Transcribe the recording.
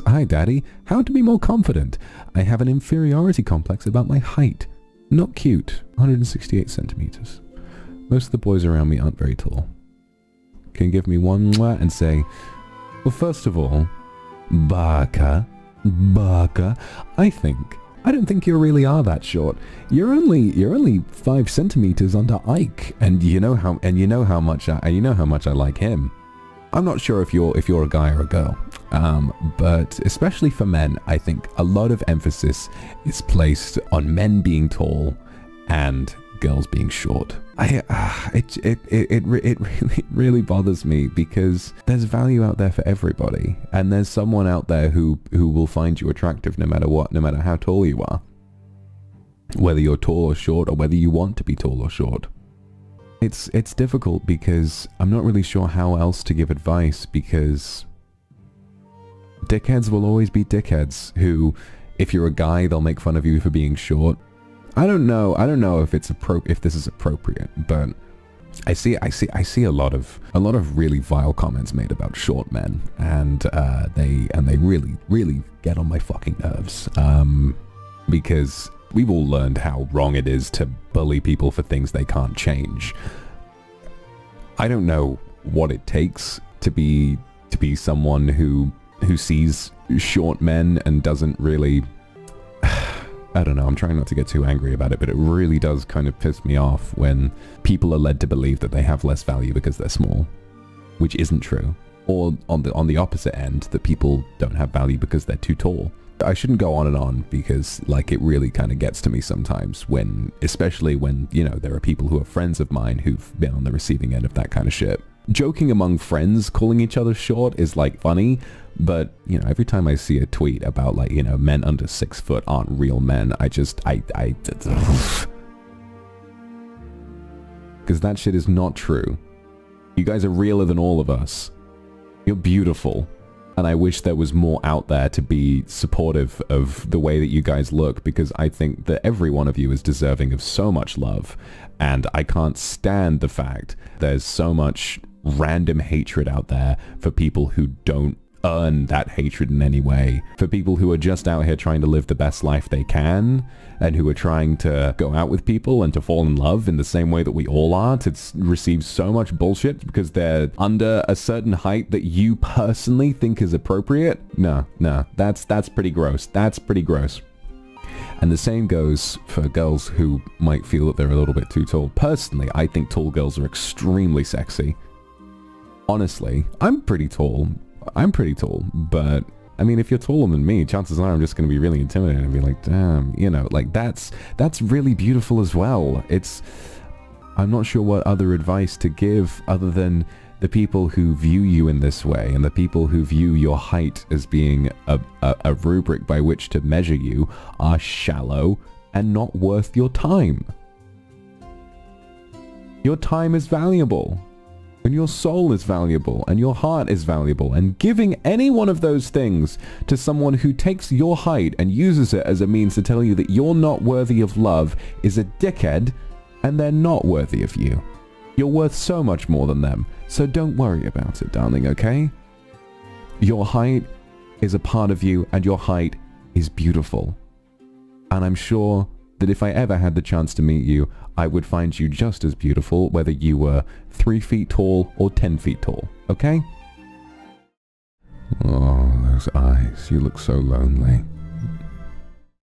Hi, Daddy. How to be more confident? I have an inferiority complex about my height. Not cute. 168 centimeters. Most of the boys around me aren't very tall. Can you give me one mwah and say, well, first of all, Baka, I don't think you really are that short. You're only 5 centimeters under Ike, and you know how much I like him. I'm not sure if you're a guy or a girl, but especially for men, I think a lot of emphasis is placed on men being tall and girls being short. It really bothers me, because there's value out there for everybody, and there's someone out there who will find you attractive no matter what, no matter how tall you are, whether you're tall or short, or whether you want to be tall or short. It's difficult because I'm not really sure how else to give advice, because dickheads will always be dickheads who, if you're a guy, they'll make fun of you for being short. I don't know if this is appropriate, but I see a lot of really vile comments made about short men, and they really get on my fucking nerves, because we've all learned how wrong it is to bully people for things they can't change. I don't know what it takes to be someone who sees short men and doesn't really, I don't know, I'm trying not to get too angry about it, but it really does kind of piss me off when people are led to believe that they have less value because they're small, which isn't true. Or on the opposite end, that people don't have value because they're too tall. I shouldn't go on and on, because like it really kind of gets to me sometimes when, especially when, you know, there are people who are friends of mine who've been on the receiving end of that kind of shit. Joking among friends, calling each other short is like funny, but you know, every time I see a tweet about like, you know, men under 6 foot aren't real men, because that shit is not true. You guys are realer than all of us. You're beautiful. And I wish there was more out there to be supportive of the way that you guys look, because I think that every one of you is deserving of so much love. And I can't stand the fact there's so much random hatred out there for people who don't earn that hatred in any way, for people who are just out here trying to live the best life they can, and who are trying to go out with people and to fall in love in the same way that we all are, to receive so much bullshit because they're under a certain height that you personally think is appropriate. No, that's pretty gross. That's pretty gross. And the same goes for girls who might feel that they're a little bit too tall. Personally, I think tall girls are extremely sexy. Honestly, I'm pretty tall, but I mean, if you're taller than me, chances are I'm just going to be really intimidated and be like, damn, you know, like that's really beautiful as well. I'm not sure what other advice to give other than the people who view you in this way, and the people who view your height as being a rubric by which to measure you, are shallow and not worth your time. Your time is valuable. And your soul is valuable, and your heart is valuable, and giving any one of those things to someone who takes your height and uses it as a means to tell you that you're not worthy of love is a dickhead, and they're not worthy of you. You're worth so much more than them, so don't worry about it, darling, okay? Your height is a part of you, and your height is beautiful. And I'm sure that if I ever had the chance to meet you, I would find you just as beautiful, whether you were 3 feet tall or 10 feet tall, okay? Oh, those eyes. You look so lonely.